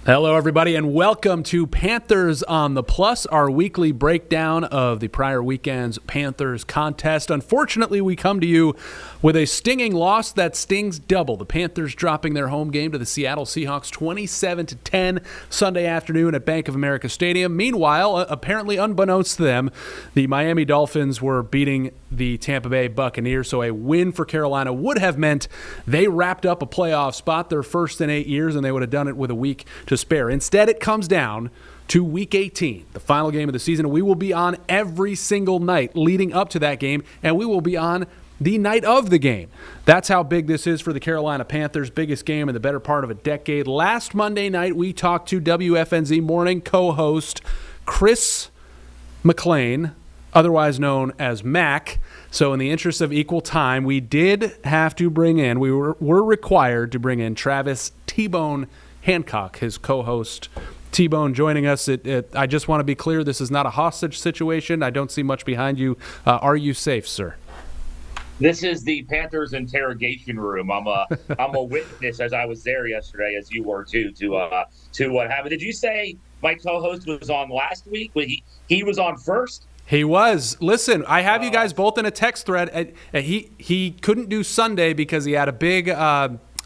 Hello, everybody, and welcome to Panthers on the Plus, our weekly breakdown of the prior weekend's Panthers contest. Unfortunately, we come to you with a stinging loss that stings double. The Panthers dropping their home game to the Seattle Seahawks 27-10 Sunday afternoon at Bank of America Stadium. Meanwhile, apparently unbeknownst to them, the Miami Dolphins were beating the Tampa Bay Buccaneers, so a win for Carolina would have meant they wrapped up a playoff spot, their first in 8 years, and they would have done it with a week to spare. Instead, it comes down to Week 18, the final game of the season. We will be on every single night leading up to that game, and we will be on the night of the game. That's how big this is for the Carolina Panthers, biggest game in the better part of a decade. Last Monday night, we talked to WFNZ morning co-host Chris McLean, otherwise known as Mac. So in the interest of equal time, we did have to bring in, we were required to bring in Travis T-Bone Hancock, his co-host. T-Bone joining us. I just want to be clear, this is not a hostage situation. I don't see much behind you. Are you safe, sir? This is the Panthers interrogation room. I'm a witness, as I was there yesterday, as you were too, to what happened. Did you say my co-host was on last week? He was on first? He was. Listen, I have you guys both in a text thread. He couldn't do Sunday because he had a big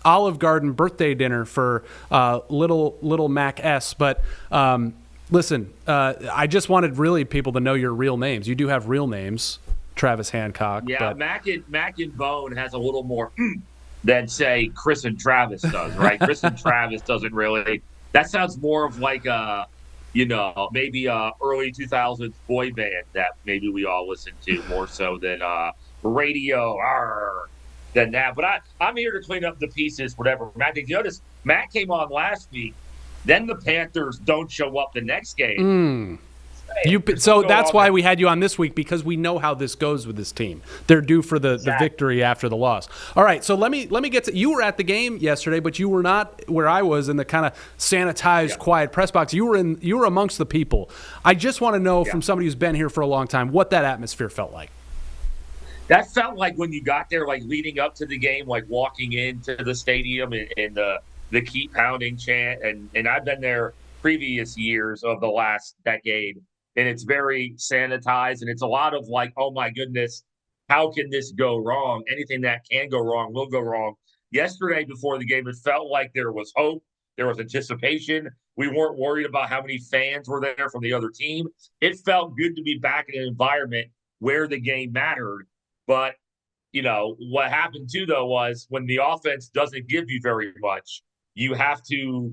Olive Garden birthday dinner for little Mac S. But listen, I just wanted really people to know your real names. You do have real names, Travis Hancock. Yeah, but Mac and Bone has a little more than, say, Chris and Travis does, right? Chris and Travis doesn't really. That sounds more of like maybe a early 2000s boy band that maybe we all listen to more so than radio than that. But I'm here to clean up the pieces, whatever. Matt, did you notice Matt came on last week, then the Panthers don't show up the next game. So that's why we had you on this week, because we know how this goes with this team. They're due for the victory after the loss. All right, so let me get to, you were at the game yesterday, but you were not where I was in the kind of sanitized, quiet press box. You were amongst the people. I just want to know from somebody who's been here for a long time what that atmosphere felt like. That felt like when you got there, like leading up to the game, like walking into the stadium and the keep pounding chant. And I've been there previous years of the last decade. And it's very sanitized, and it's a lot of like, oh my goodness, how can this go wrong? Anything that can go wrong will go wrong. Yesterday before the game, it felt like there was hope. There was anticipation. We weren't worried about how many fans were there from the other team. It felt good to be back in an environment where the game mattered. But, what happened too, though, was when the offense doesn't give you very much, you have to,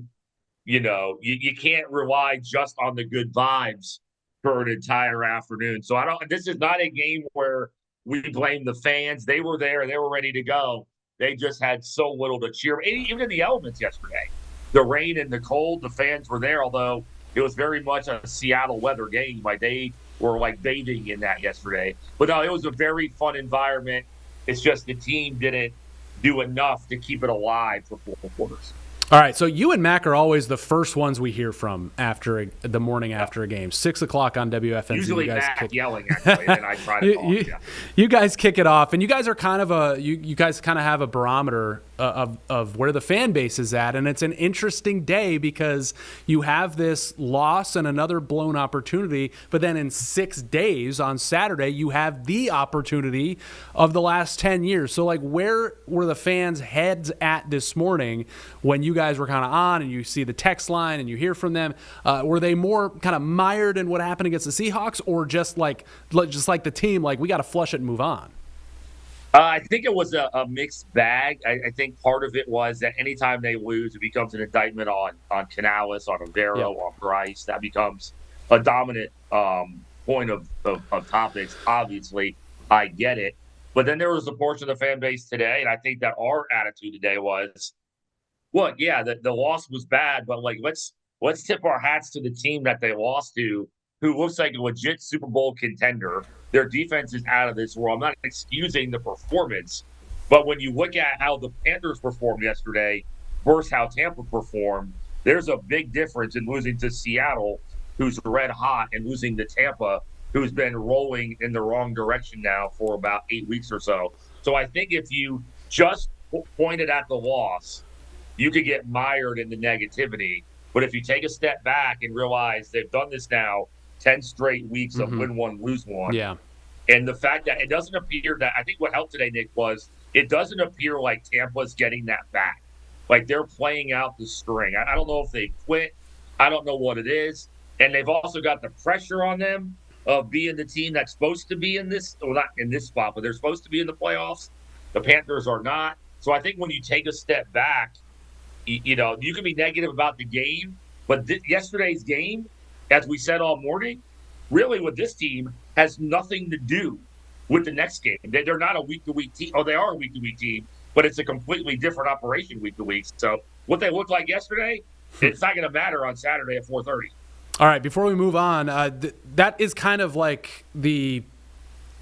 you can't rely just on the good vibes for an entire afternoon. So this is not a game where we blame the fans. They were there. They were ready to go. They just had so little to cheer. Even in the elements yesterday, the rain and the cold, the fans were there, although it was very much a Seattle weather game. Like they were like bathing in that yesterday. But no, it was a very fun environment. It's just the team didn't do enough to keep it alive for 4 quarters. All right, so you and Mac are always the first ones we hear from after the morning after a game. 6 o'clock on WFNZ. Usually Mac yelling, actually, and I try to talk. You guys kick it off, and you guys are kind of you guys kind of have a barometer of where the fan base is at, and it's an interesting day because you have this loss and another blown opportunity, but then in 6 days on Saturday you have the opportunity of the last 10 years. So like, where were the fans' heads at this morning when you guys were kind of on and you see the text line and you hear from them? Were they more kind of mired in what happened against the Seahawks, or just like the team, like we got to flush it and move on? I think it was a mixed bag. I think part of it was that anytime they lose, it becomes an indictment on Canales, on Rivero, on Bryce. That becomes a dominant point of topics. Obviously, I get it. But then there was a portion of the fan base today, and I think that our attitude today was, look, yeah, the loss was bad, but like let's tip our hats to the team that they lost to, who looks like a legit Super Bowl contender. Their defense is out of this world. I'm not excusing the performance, but when you look at how the Panthers performed yesterday versus how Tampa performed, there's a big difference in losing to Seattle, who's red hot, and losing to Tampa, who's been rolling in the wrong direction now for about 8 weeks or so. So I think if you just pointed at the loss, you could get mired in the negativity. But if you take a step back and realize they've done this now 10 straight weeks of win one, lose one. Yeah. And the fact that it doesn't appear that – I think what helped today, Nick, was it doesn't appear like Tampa's getting that back. Like they're playing out the string. I don't know if they quit. I don't know what it is. And they've also got the pressure on them of being the team that's supposed to be in this – well, not in this spot, but they're supposed to be in the playoffs. The Panthers are not. So I think when you take a step back, you know, you can be negative about the game, but yesterday's game, as we said all morning, really with this team has nothing to do with the next game. They're not a week-to-week team. Oh, they are a week-to-week team, but it's a completely different operation week-to-week. So what they looked like yesterday, it's not going to matter on Saturday at 4:30. All right, before we move on, that is kind of like the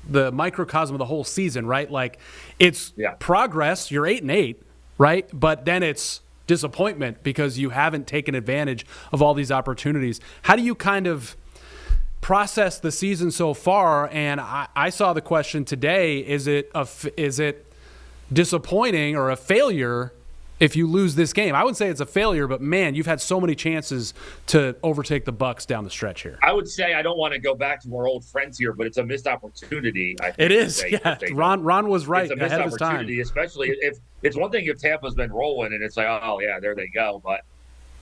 microcosm of the whole season, right? Like it's progress. You're 8-8, right? But then it's disappointment because you haven't taken advantage of all these opportunities. How do you kind of process the season so far? And I saw the question today, is it disappointing or a failure if you lose this game? I would say it's a failure, but man, you've had so many chances to overtake the Bucs down the stretch here. I would say I don't want to go back to our old friends here, but it's a missed opportunity. I think it is. Ron was right. It's a missed ahead of his opportunity, time. Especially if it's one thing if Tampa's been rolling and it's like, oh yeah, there they go. But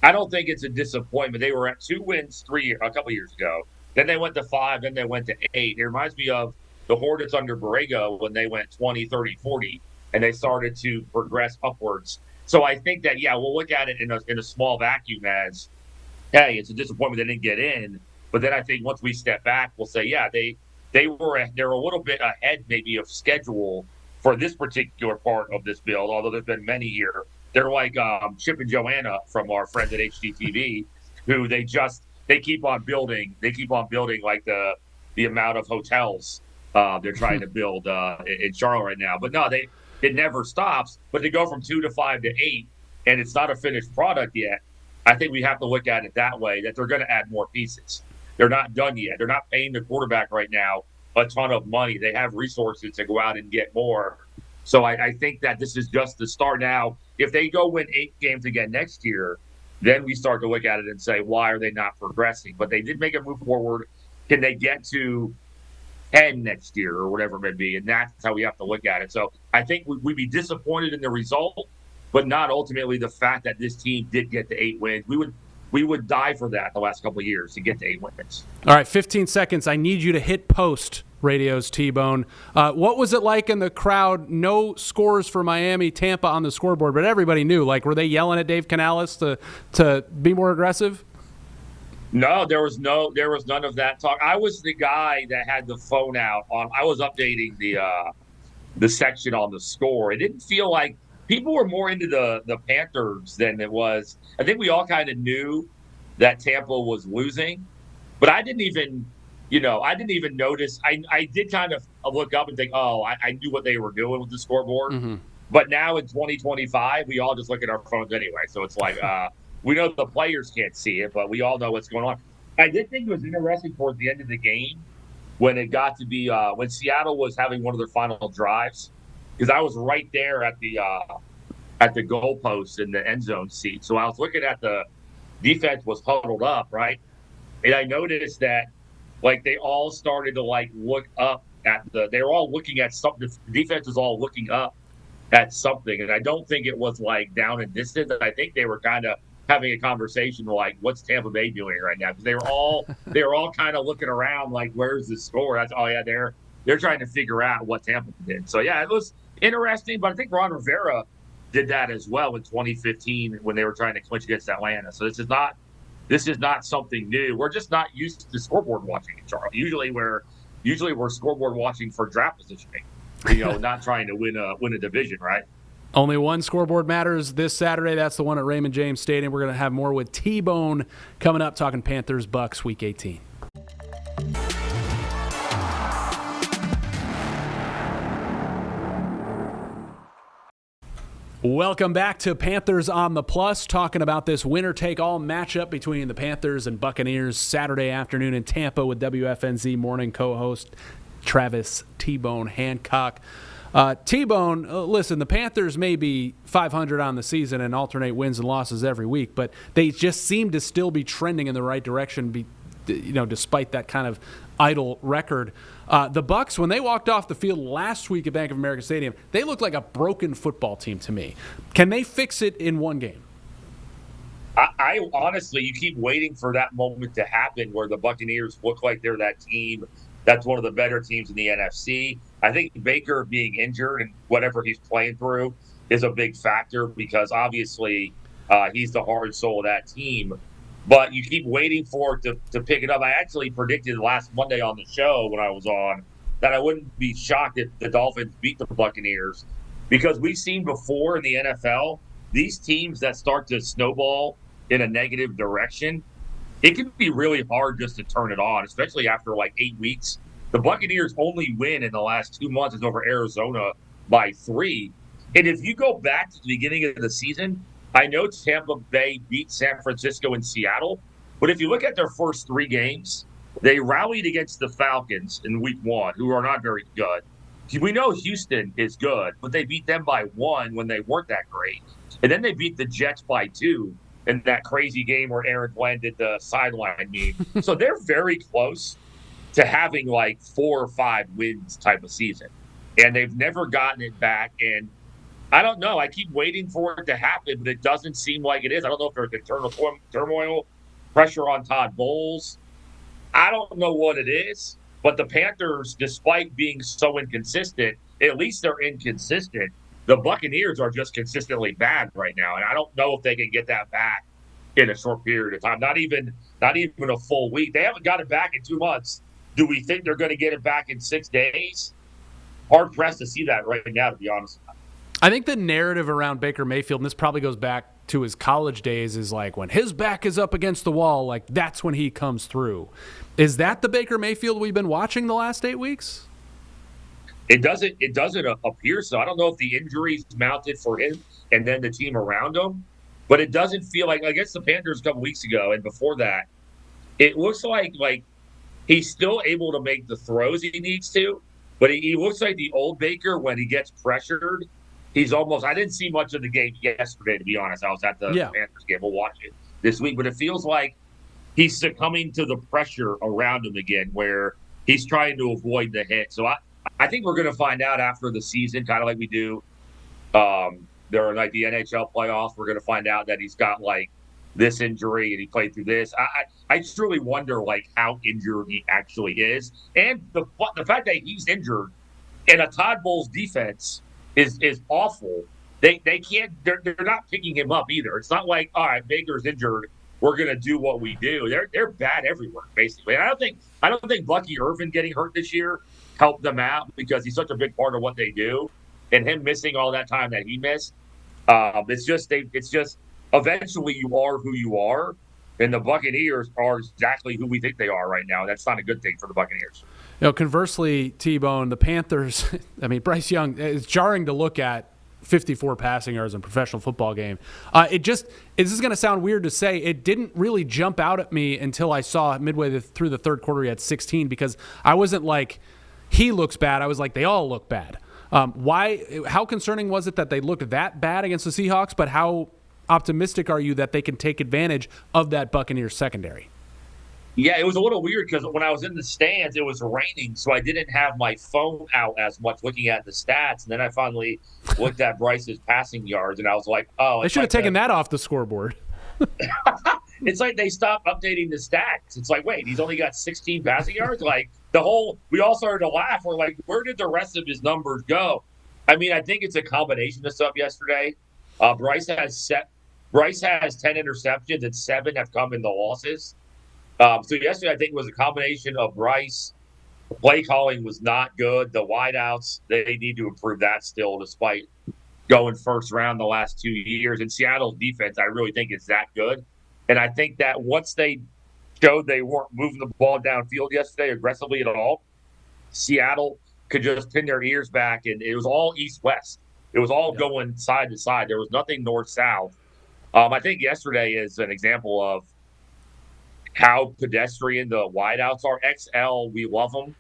I don't think it's a disappointment. They were at 2 wins a couple years ago. Then they went to 5. Then they went to 8. It reminds me of the Hornets under Borrego when they went 20, 30, 40, and they started to progress upwards. So I think that, we'll look at it in a small vacuum as, hey, it's a disappointment they didn't get in. But then I think once we step back, we'll say, they're a little bit ahead maybe of schedule for this particular part of this build, although there's been many here. They're like Chip and Joanna from our friends at HGTV, who they keep on building. They keep on building like the amount of hotels they're trying to build in Charlotte right now. But no, it never stops. But to go from 2 to 5 to 8, and it's not a finished product yet, I think we have to look at it that way, that they're going to add more pieces. They're not done yet. They're not paying the quarterback right now a ton of money. They have resources to go out and get more. So I think that this is just the start. Now, if they go win 8 games again next year, then we start to look at it and say, why are they not progressing? But they did make a move forward. Can they get to 10 next year or whatever it may be? And that's how we have to look at it. So I think we'd be disappointed in the result, but not ultimately the fact that this team did get to 8 wins. We would die for that the last couple of years to get to 8 wins. All right, 15 seconds. I need you to hit post, Radio's T-Bone. What was it like in the crowd? No scores for Miami, Tampa on the scoreboard, but everybody knew. Like, were they yelling at Dave Canales to be more aggressive? No, there was none of that talk. I was the guy that had the phone out I was updating the section on the score. It didn't feel like people were more into the Panthers than it was. I think we all kind of knew that Tampa was losing, but I didn't even notice. I did kind of look up and think, I knew what they were doing with the scoreboard. Mm-hmm. But now in 2025, we all just look at our phones anyway. So it's like, we know the players can't see it, but we all know what's going on. I did think it was interesting towards the end of the game when it got to be when Seattle was having one of their final drives, because I was right there at the goalpost in the end zone seat. So I was looking at the defense was huddled up, right? And I noticed that like they all started to like look up they were all looking at something. The defense was all looking up at something. And I don't think it was like down and distant. I think they were kind of having a conversation like, what's Tampa Bay doing right now? Because they were all kind of looking around like, where's the score? They're trying to figure out what Tampa did. So yeah, it was interesting, but I think Ron Rivera did that as well in 2015 when they were trying to clinch against Atlanta. So this is not something new. We're just not used to scoreboard watching in Charlotte. Usually we're scoreboard watching for draft positioning. Not trying to win a division, right? Only one scoreboard matters this Saturday. That's the one at Raymond James Stadium. We're going to have more with T-Bone coming up, talking Panthers, Bucs, Week 18. Welcome back to Panthers on the Plus, talking about this winner-take-all matchup between the Panthers and Buccaneers Saturday afternoon in Tampa with WFNZ morning co-host Travis T-Bone Hancock. T-Bone, listen, the Panthers may be 500 on the season and alternate wins and losses every week, but they just seem to still be trending in the right direction, despite that kind of idle record. The Bucs, when they walked off the field last week at Bank of America Stadium, they looked like a broken football team to me. Can they fix it in one game? I honestly, you keep waiting for that moment to happen where the Buccaneers look like they're that team that's one of the better teams in the NFC. I think Baker being injured and whatever he's playing through is a big factor because obviously he's the heart and soul of that team. But you keep waiting for it to pick it up. I actually predicted last Monday on the show when I was on that I wouldn't be shocked if the Dolphins beat the Buccaneers because we've seen before in the NFL, these teams that start to snowball in a negative direction, it can be really hard just to turn it on, especially after like 8 weeks. The Buccaneers' only win in the last 2 months is over Arizona by 3. And if you go back to the beginning of the season, I know Tampa Bay beat San Francisco and Seattle, but if you look at their first 3 games, they rallied against the Falcons in week 1, who are not very good. We know Houston is good, but they beat them by 1 when they weren't that great. And then they beat the Jets by 2 in that crazy game where Aaron Glenn did the sideline meme. So they're very close to having like 4 or 5 wins type of season. And they've never gotten it back. And I don't know. I keep waiting for it to happen, but it doesn't seem like it is. I don't know if there's internal turmoil, pressure on Todd Bowles. I don't know what it is. But the Panthers, despite being so inconsistent, at least they're inconsistent. The Buccaneers are just consistently bad right now, and I don't know if they can get that back in a short period of time. Not even a full week. They haven't got it back in 2 months. Do we think they're going to get it back in 6 days? Hard pressed to see that right now, to be honest. I think the narrative around Baker Mayfield, and this probably goes back to his college days, is like when his back is up against the wall, like that's when he comes through. Is that the Baker Mayfield we've been watching the last 8 weeks? It doesn't appear so. I don't know if the injuries mounted for him and then the team around him, but it doesn't feel like against the Panthers a couple weeks ago and before that, it looks like he's still able to make the throws he needs to, but he looks like the old Baker when he gets pressured. He's almost – I didn't see much of the game yesterday, to be honest. I was at the Panthers game. We'll watch it this week. But it feels like he's succumbing to the pressure around him again where he's trying to avoid the hit. So I think we're going to find out after the season, kind of like we do. There are like the NHL playoffs. We're going to find out that he's got like this injury and he played through this. I truly wonder like how injured he actually is. And the fact that he's injured in a Todd Bowles defense – is awful. They can't. They're not picking him up either. It's not like, all right, Baker's injured, we're gonna do what we do. They're bad everywhere basically. And I don't think Bucky Irvin getting hurt this year helped them out because he's such a big part of what they do, and him missing all that time that he missed. It's just eventually you are who you are, and the Buccaneers are exactly who we think they are right now. That's not a good thing for the Buccaneers. Conversely, T-Bone, the Panthers, I mean, Bryce Young, it's jarring to look at 54 passing yards in a professional football game. This is going to sound weird to say, it didn't really jump out at me until I saw midway through the third quarter he had 16 because I wasn't like, he looks bad. I was like, they all look bad. How concerning was it that they looked that bad against the Seahawks, but how optimistic are you that they can take advantage of that Buccaneers secondary? Yeah, it was a little weird because when I was in the stands, it was raining, so I didn't have my phone out as much looking at the stats. And then I finally looked at Bryce's passing yards, and I was like, oh. They should have taken that off the scoreboard. It's like they stopped updating the stats. It's like, wait, he's only got 16 passing yards? Like, we all started to laugh. We're like, where did the rest of his numbers go? I mean, I think it's a combination of stuff yesterday. Bryce has 10 interceptions, and 7 have come in the losses. So yesterday, I think it was a combination of Bryce. The play calling was not good. The wideouts, they need to improve that still, despite going first round the last 2 years. And Seattle's defense, I really think, is that good. And I think that once they showed they weren't moving the ball downfield yesterday aggressively at all, Seattle could just pin their ears back, and it was all east-west. It was all going side to side. There was nothing north-south. I think yesterday is an example of how pedestrian the wideouts are. XL, we love them.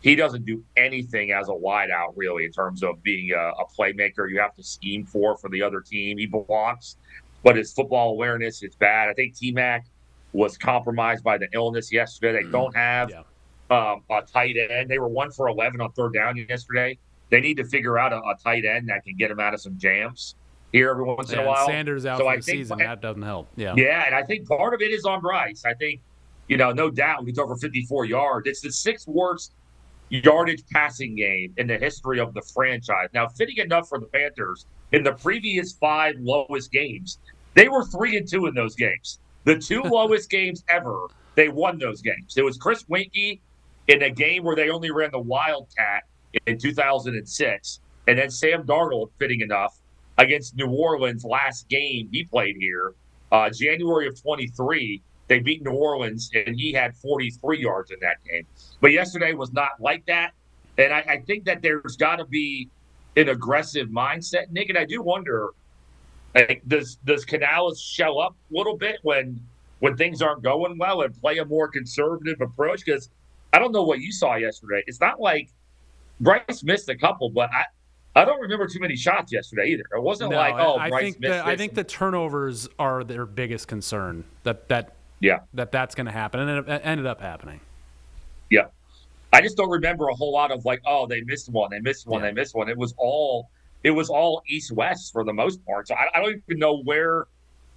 he doesn't do anything as a wideout, really, in terms of being a playmaker you have to scheme for the other team. He blocks, but his football awareness is bad. I think T-Mac was compromised by the illness yesterday. They don't have a tight end. They were 1 for 11 on third down yesterday. They need to figure out a tight end that can get them out of some jams here every once in a while. Sanders out for the season. That doesn't help. Yeah, and I think part of it is on Bryce. I think, no doubt he's over 54 yards. It's the 6th worst yardage passing game in the history of the franchise. Now, fitting enough for the Panthers, in the previous 5 lowest games, they were 3-2 in those games. The 2 lowest games ever, they won those games. It was Chris Winkie in a game where they only ran the Wildcat in 2006, and then Sam Darnold, fitting enough, against New Orleans last game he played here, January of 23. They beat New Orleans, and he had 43 yards in that game. But yesterday was not like that. And I think that there's got to be an aggressive mindset, Nick. And I do wonder, does Canales show up a little bit when things aren't going well and play a more conservative approach? Because I don't know what you saw yesterday. It's not like Bryce missed a couple, but I don't remember too many shots yesterday either. It wasn't Bryce missed. I think the turnovers are their biggest concern. That's going to happen, and it ended up happening. Yeah, I just don't remember a whole lot of they missed one. They missed one. It was all east-west for the most part. So I don't even know where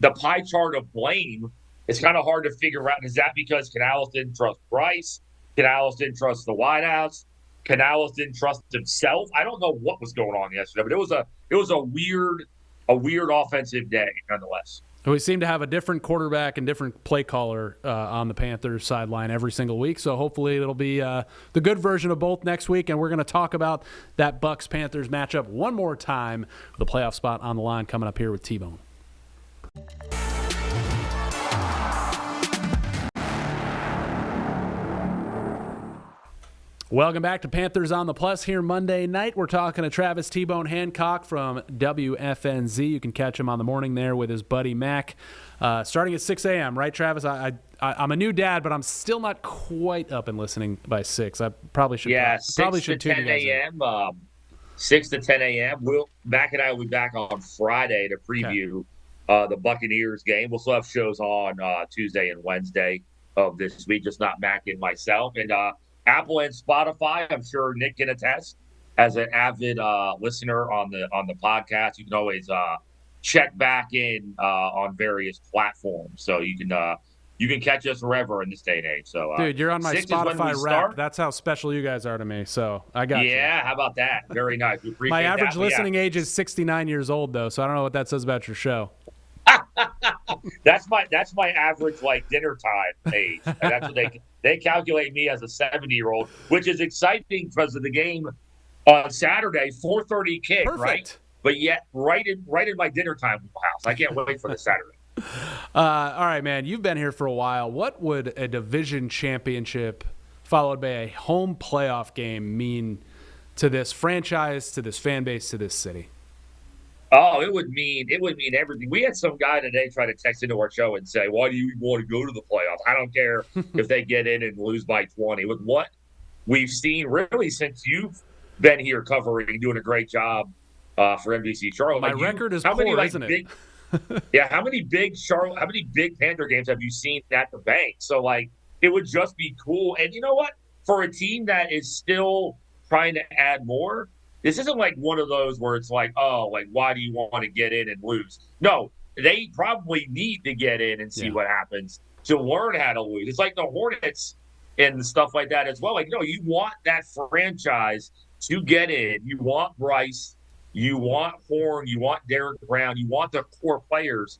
the pie chart of blame. It's kind of hard to figure out. Is that because Canales didn't trust Bryce? Canales didn't trust the wideouts? Canales didn't trust himself? I don't know what was going on yesterday, but it was a weird offensive day nonetheless. We seem to have a different quarterback and different play caller on the Panthers sideline every single week. So hopefully it'll be the good version of both next week. And we're going to talk about that Bucs-Panthers matchup one more time with a playoff spot on the line coming up here with T-Bone. Welcome back to Panthers on the Plus here Monday night. We're talking to Travis T-Bone Hancock from WFNZ. You can catch him on the morning there with his buddy Mac, starting at 6 a.m., right, Travis? I'm a new dad, but I'm still not quite up and listening by 6. I probably should. Yeah, probably 6 to 10 a.m. 6 to 10 a.m. Mac and I will be back on Friday to preview the Buccaneers game. We'll still have shows on Tuesday and Wednesday of this week, just not Mac and myself. And Apple and Spotify, I'm sure Nick can attest, as an avid listener on the podcast. You can always check back in on various platforms, so you can catch us wherever in this day and age. So, dude, you're on my Spotify rap. That's how special you guys are to me. So I got you. Yeah, how about that? Very nice. We appreciate my average that. listening age is 69 years old, though, so I don't know what that says about your show. That's my average dinner time age. And that's what they calculate me as a 70-year-old, which is exciting because of the game on Saturday, 4:30 kick, Perfect. Right? But yet right in my dinner time house. I can't wait for the Saturday. All right, man. You've been here for a while. What would a division championship followed by a home playoff game mean to this franchise, to this fan base, to this city? Oh, it would mean everything. We had some guy today try to text into our show and say, "Why do you want to go to the playoffs? I don't care if they get in and lose by 20." With what we've seen, really, since you've been here covering, doing a great job for NBC Charlotte. My record is poor, isn't it? Yeah, how many big Panther games have you seen at the bank? So, it would just be cool. And you know what? For a team that is still trying to add more, this isn't one of those where it's why do you want to get in and lose? No, they probably need to get in and see what happens to learn how to lose. It's like the Hornets and stuff like that as well. You want that franchise to get in. You want Bryce. You want Horn. You want Derek Brown. You want the core players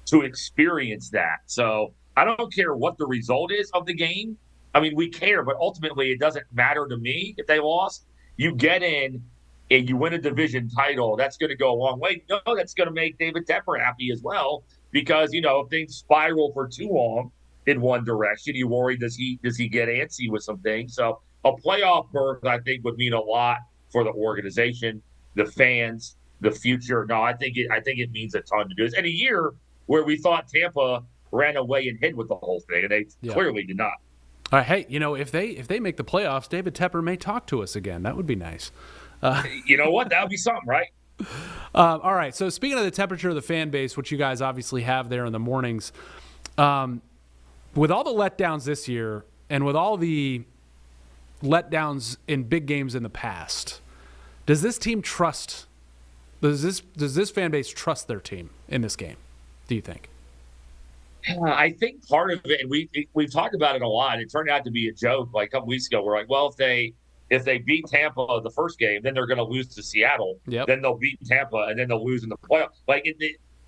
to experience that. So I don't care what the result is of the game. I mean, we care, but ultimately it doesn't matter to me if they lost. You get in and you win a division title, that's going to go a long way. That's going to make David Tepper happy as well, because if things spiral for too long in one direction, you worry does he get antsy with some things. So a playoff berth, I think, would mean a lot for the organization, the fans, the future. No, I think it means a ton to do this. And a year where we thought Tampa ran away and hid with the whole thing, and they clearly did not. All right, hey, if they make the playoffs, David Tepper may talk to us again. That would be nice. You know what? That would be something, right? All right, so speaking of the temperature of the fan base, which you guys obviously have there in the mornings, with all the letdowns this year and with all the letdowns in big games in the past, does this fan base trust their team in this game, do you think? I think part of it, and we've talked about it a lot. It turned out to be a joke. Like a couple weeks ago, we're like, well, if they beat Tampa the first game, then they're going to lose to Seattle. Yep. Then they'll beat Tampa, and then they'll lose in the playoffs. Like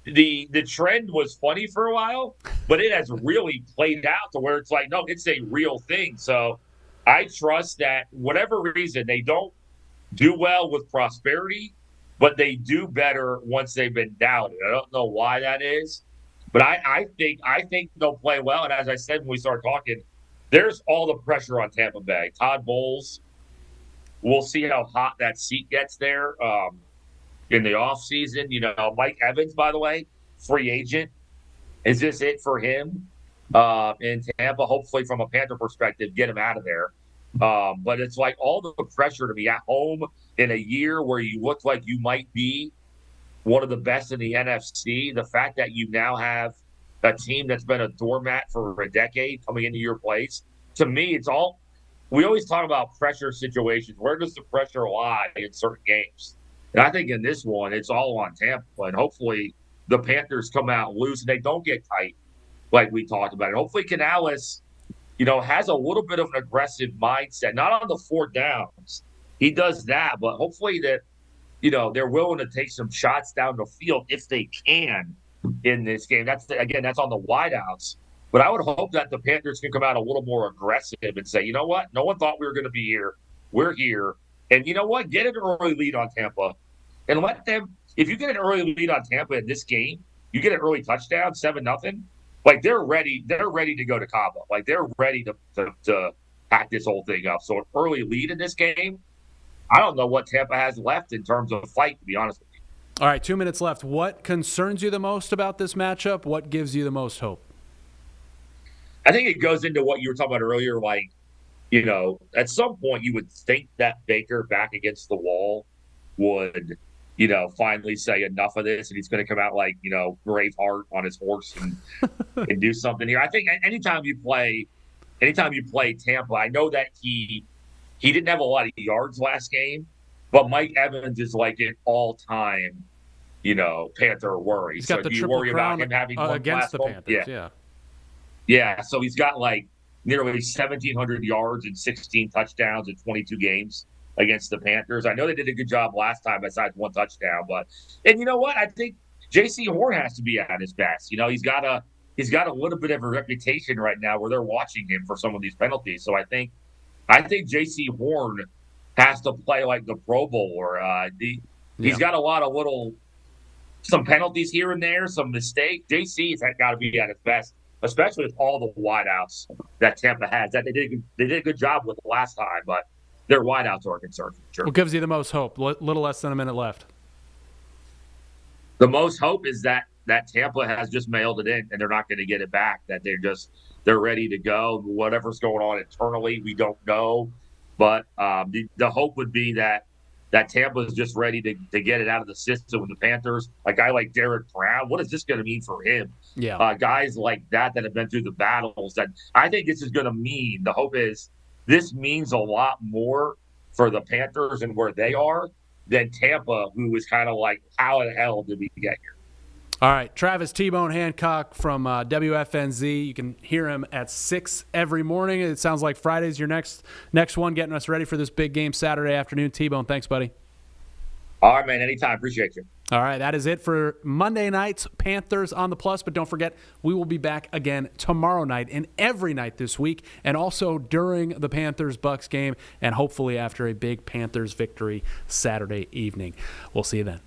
the trend was funny for a while, but it has really played out to where it's like, no, it's a real thing. So I trust that whatever reason they don't do well with prosperity, but they do better once they've been doubted. I don't know why that is, but I think they'll play well. And as I said when we started talking, there's all the pressure on Tampa Bay. Todd Bowles, we'll see how hot that seat gets there in the offseason. Mike Evans, by the way, free agent. Is this it for him in Tampa? Hopefully, from a Panther perspective, get him out of there. But it's like all the pressure to be at home in a year where you look like you might be one of the best in the NFC. The fact that you now have a team that's been a doormat for a decade coming into your place. To me, it's all – we always talk about pressure situations. Where does the pressure lie in certain games? And I think in this one, it's all on Tampa. And hopefully the Panthers come out loose and they don't get tight like we talked about. And hopefully Canales, has a little bit of an aggressive mindset. Not on the 4th downs. He does that. But hopefully that, they're willing to take some shots down the field if they can in this game. That's on the wideouts. But I would hope that the Panthers can come out a little more aggressive and say, you know what? No one thought we were going to be here. We're here. And you know what? Get an early lead on Tampa and let them – if you get an early lead on Tampa in this game, you get an early touchdown, 7-0. Like, they're ready to go to Cabo. Like, they're ready to pack this whole thing up. So an early lead in this game, I don't know what Tampa has left in terms of fight, to be honest with you. All right, 2 minutes left. What concerns you the most about this matchup? What gives you the most hope? I think it goes into what you were talking about earlier. Like, at some point you would think that Baker back against the wall would, finally say enough of this, and he's going to come out like, Braveheart on his horse and do something here. I think anytime you play Tampa, I know that he didn't have a lot of yards last game, but Mike Evans is like an all-time, Panther worry. He's got the triple crown about him having against the Panthers. Yeah. Yeah, so he's got like nearly 1,700 yards and 16 touchdowns in 22 games against the Panthers. I know they did a good job last time besides one touchdown, and you know what? I think J.C. Horn has to be at his best. He's got a little bit of a reputation right now where they're watching him for some of these penalties. So I think J.C. Horn has to play like the Pro Bowler. He's got a lot of some penalties here and there, some mistakes. J.C.'s got to be at his best, especially with all the wideouts that Tampa has. That they did a good job with last time, but their wideouts are a concern for sure. What gives you the most hope? Little less than a minute left. The most hope is that Tampa has just mailed it in and they're not going to get it back. That they're ready to go. Whatever's going on internally, we don't know. But the hope would be that Tampa is just ready to get it out of the system with the Panthers. A guy like Derek Brown, what is this going to mean for him? Yeah. Guys like that have been through the battles. That I think this is going to mean. The hope is this means a lot more for the Panthers and where they are than Tampa, who was kind of like, how the hell did we get here? All right, Travis T-Bone Hancock from WFNZ. You can hear him at 6 every morning. It sounds like Friday's your next one, getting us ready for this big game Saturday afternoon. T-Bone, thanks, buddy. All right, man, anytime. Appreciate you. All right, that is it for Monday night's Panthers on the Plus. But don't forget, we will be back again tomorrow night and every night this week, and also during the Panthers-Bucs game, and hopefully after a big Panthers victory Saturday evening. We'll see you then.